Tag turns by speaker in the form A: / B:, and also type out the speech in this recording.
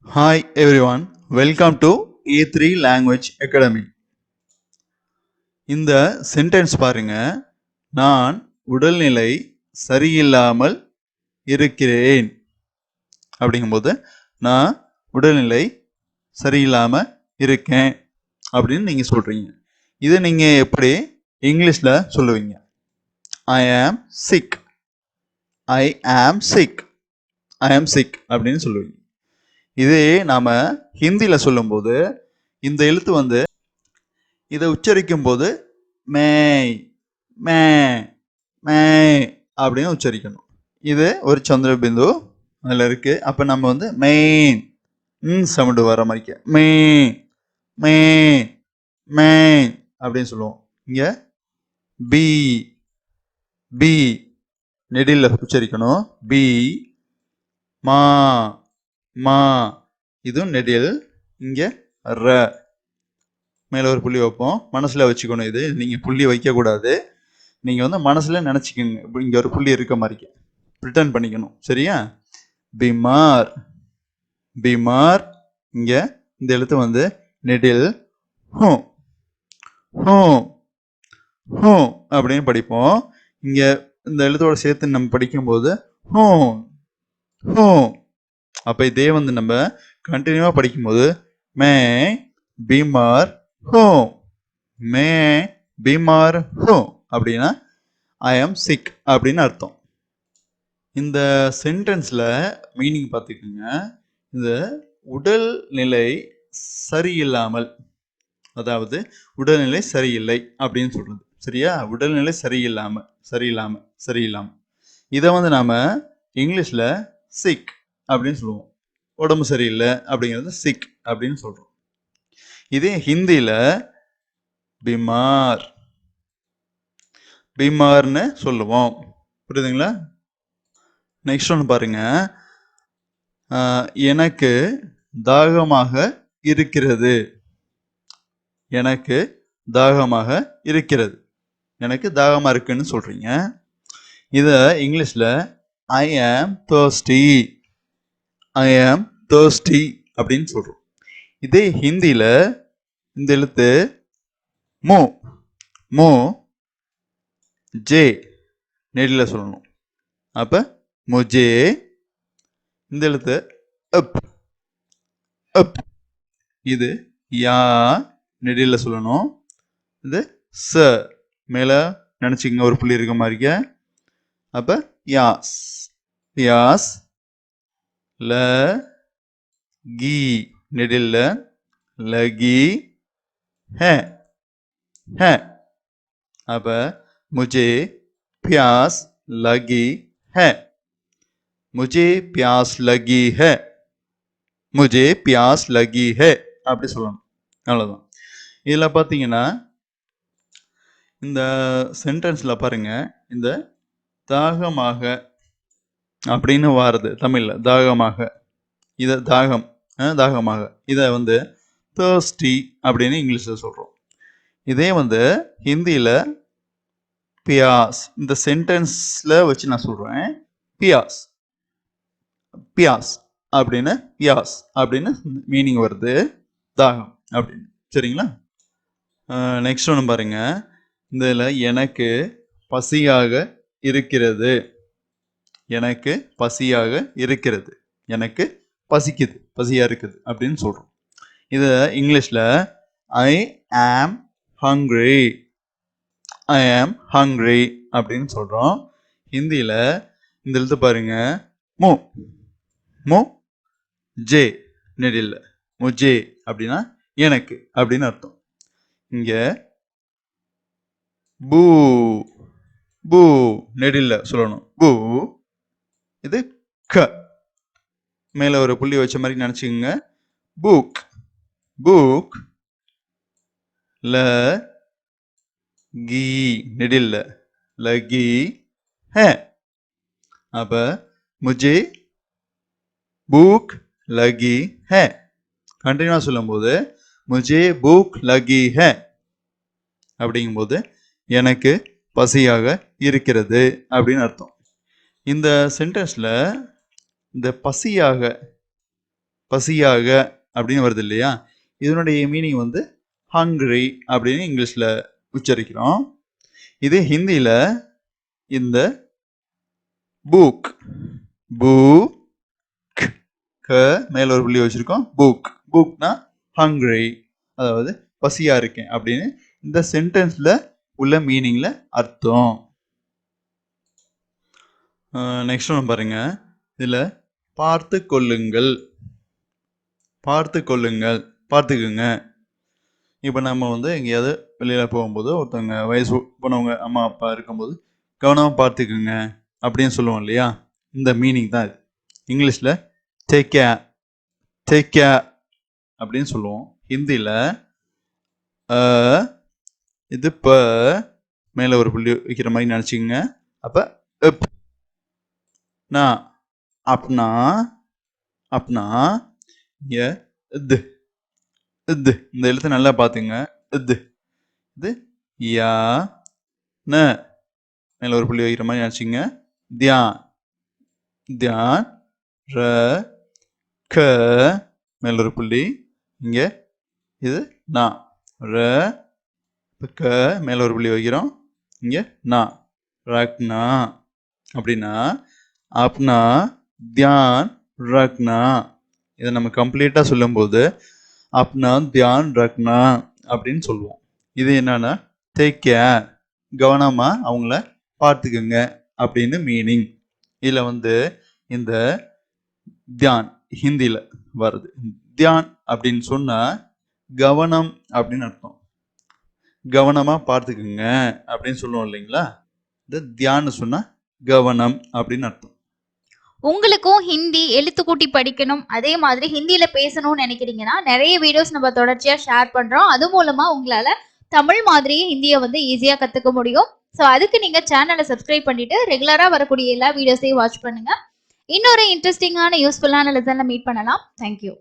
A: Hi everyone, welcome to E3 Language Academy. இந்த sentence பாருங்க, நான் உடல்நிலை சரியில்லாமல் இருக்கிறேன் அப்படிங்கும்போது நான் உடல்நிலை சரியில்லாமல் இருக்கேன் அப்படின்னு நீங்கள் சொல்கிறீங்க. இதை நீங்கள் எப்படி இங்கிலீஷில் சொல்லுவீங்க? I am sick. I am sick. I am sick அப்படின்னு சொல்லுவீங்க. இதே நாம் ஹிந்தியில் சொல்லும்போது இந்த எழுத்து இதை உச்சரிக்கும் போது மேய் மே மே அப்படின்னு உச்சரிக்கணும். இது ஒரு சந்திர பிந்து அதில் இருக்கு. அப்போ நம்ம மெயின் சவுண்டு வர மாதிரி மே மே மே அப்படின்னு சொல்லுவோம். இங்கே பி பி நெடில் உச்சரிக்கணும். பி மா மா இதுவும் நெடில். இங்கே ர மேலே ஒரு புள்ளி வைப்போம். மனசில் வச்சுக்கணும். இது நீங்கள் புள்ளி வைக்கக்கூடாது. நீங்கள் மனசில் நினச்சிக்கோங்க. இப்படி இங்கே ஒரு புள்ளி இருக்க மாதிரி ரிட்டர்ன் பண்ணிக்கணும். சரியா? பிமார் பிமார். இங்கே இந்த எழுத்து நெடில் ஹூ ஹூ ஹூ அப்படின்னு படிப்போம். இங்கே இந்த எழுத்தோட சேர்த்து நம்ம படிக்கும்போது ஹூ ஹூ. அப்போ இதே நம்ம கண்டினியூவாக படிக்கும்போது மே பிமார் ஹூ மே பிமார் ஹூ அப்படின்னா ஐ ஆம் சிக் அப்படின்னு அர்த்தம். இந்த சென்டென்ஸில் மீனிங் பார்த்துக்கோங்க. இந்த உடல்நிலை சரியில்லாமல், அதாவது உடல்நிலை சரியில்லை அப்படின்னு சொல்கிறது. சரியா? உடல்நிலை சரியில்லாமல் சரியில்லாமல் சரியில்லாமல். இதை நாம் இங்கிலீஷில் சிக் அப்படின்னு சொல்லுவோம். உடம்பு சரியில்லை அப்படிங்கிறது சிக் அப்படின்னு சொல்கிறோம். இதே ஹிந்தியில் பிமார் பிமார்னு சொல்லுவோம். புரியுதுங்களா? நெக்ஸ்ட் ஒன்று பாருங்க. எனக்கு தாகமாக இருக்கிறது. எனக்கு தாகமாக இருக்கிறது. எனக்கு தாகமாக இருக்குன்னு சொல்கிறீங்க. இதை இங்கிலீஷில் ஐ ஆம் thirsty. ஐ ஆம் thirsty அப்படின்னு சொல்கிறோம். இதே ஹிந்தியில் இந்த எழுத்து மோ மோ ஜே நெடில் சொல்லணும். அப்போ முஜே. இந்த எழுத்து அப் அப். இது யா நெடில் சொல்லணும். இது ச மேலே நினச்சிக்கங்க, ஒரு புள்ளி இருக்க மாதிரிக்க. அப்போ யாஸ் யாஸ். ல கி நெடில் லகி है है. அப்போ मुझे प्यास लगी है. मुझे प्यास लगी है. मुझे प्यास लगी है அப்படி சொல்லணும். அவ்வளோதான். இதில் பார்த்தீங்கன்னா இந்த சென்டென்ஸில் பாருங்க, இந்த தாகமாக அப்படின்னு வாருது தமிழில். தாகமாக, இதை தாகம் தாகமாக. இதை thirsty அப்படின்னு இங்கிலீஷில் சொல்கிறோம். இதே ஹிந்தியில் பியாஸ். இந்த சென்டென்ஸில் வச்சு நான் சொல்கிறேன். பியாஸ் பியாஸ் அப்படின்னு பியாஸ் அப்படின்னு மீனிங் வருது. தாகம் அப்படின்னு. சரிங்களா? நெக்ஸ்ட் ஒன்று பாருங்க. இதில் எனக்கு பசியாக இருக்கிறது. எனக்கு பசியாக இருக்கிறது. எனக்கு பசிக்குது, பசியாக இருக்குது அப்படின்னு சொல்கிறோம். இதை இங்கிலீஷில் ஐ ஆம் ஹங்க்ரி. ஐ ஆம் ஹங்க்ரி அப்படின்னு சொல்கிறோம். ஹிந்தியில் இந்த எழுத்து பாருங்க, மு மு ஜே நெடில் முஜே அப்படின்னா எனக்கு அப்படின்னு அர்த்தம். இங்கே பூ பூ நெடில் சொல்லணும். பூ. இது க மேலே ஒரு புள்ளி வச்ச மாதிரி நினச்சிக்கோங்க. Book book. ல கி நெடில் லகி है. अब मुझे भूख लगी है. கண்டினியூவா சொல்லும்போது मुझे भूख लगी है அப்படிங்கும்போது எனக்கு பசியாக இருக்கிறது அப்படின்னு அர்த்தம். இந்த சென்டென்ஸில் இந்த பசியாக பசியாக அப்படின்னு வருது இல்லையா, இதனுடைய மீனிங் வந்து ஹங்க்ரி அப்படின்னு இங்கிலீஷில் உச்சரிக்கிறோம். இது ஹிந்தியில் இந்த புக் பூ க மேல ஒரு புள்ளி வச்சிருக்கோம், புக் புக்னா ஹங்க்ரி, அதாவது பசியா இருக்கேன் அப்படின்னு இந்த சென்டென்ஸ்ல உள்ள மீனிங்ல அர்த்தம். நெக்ஸ்ட் ஒன்று பாருங்க, இதுல பார்த்து கொள்ளுங்கள், பார்த்து கொள்ளுங்கள், பார்த்துக்குங்க. இப்போ நம்ம வந்து எங்கேயாவது வெளியில் போகும்போது ஒருத்தவங்க வயசு போனவங்க அம்மா அப்பா இருக்கும்போது கவனமாக பார்த்துக்குங்க அப்படின்னு சொல்லுவோம் இல்லையா, இந்த மீனிங் தான் இது. இங்கிலீஷில் டேக் கேர், டேக் கேர் அப்படின்னு சொல்லுவோம். ஹிந்தியில் இது இப்போ மேலே ஒரு புள்ளி வைக்கிற மாதிரி நினச்சிக்கோங்க. அப்போ எப் நான் அப்னா அப்னா இங்கே இது இது இந்த எழுத்தை நல்லா பார்த்துங்க. இது இது யா ந மேலே ஒரு புள்ளி வைக்கிற மாதிரி நினச்சிங்க. தியான் தியான் ர க மேல ஒரு புள்ளி, இங்கே இது நான் ர க மேல ஒரு புள்ளி வைக்கிறோம், இங்கே நான் ரக்னா. அப்படின்னா அப்னா தியான் ரக்னா. இதை நம்ம கம்ப்ளீட்டாக சொல்லும்போது அப்னா தியான் ரக்னா அப்படின்னு சொல்லுவோம். இது என்னன்னா டேக் கேர், கவனமாக அவங்கள பார்த்துக்குங்க அப்படின்னு மீனிங். இதில் வந்து இந்த தியான் ஹிந்தியில் வருது. தியான் அப்படின்னு சொன்னா கவனம் அப்படின்னு அர்த்தம். கவனமா பார்த்துக்குங்க அப்படின்னு சொல்லுவோம் இல்லைங்களா, இந்த தியான்னு சொன்னா கவனம் அப்படின்னு அர்த்தம்.
B: உங்களுக்கும் ஹிந்தி எழுத்து கூட்டி படிக்கணும், அதே மாதிரி ஹிந்தியில பேசணும்னு நினைக்கிறீங்கன்னா நிறைய வீடியோஸ் நம்ம தொடர்ச்சியா ஷேர் பண்றோம். அது மூலமா உங்களால தமிழ் மாதிரியே ஹிந்தியை வந்து ஈஸியா கத்துக்க முடியும். ஸோ அதுக்கு நீங்க சேனலை சப்ஸ்கிரைப் பண்ணிட்டு ரெகுலரா வரக்கூடிய எல்லா வீடியோஸையும் வாட்ச் பண்ணுங்க. இன்னொரு இன்ட்ரெஸ்டிங்கான யூஸ்ஃபுல்லான லெசன்ல மீட் பண்ணலாம். தேங்க்யூ.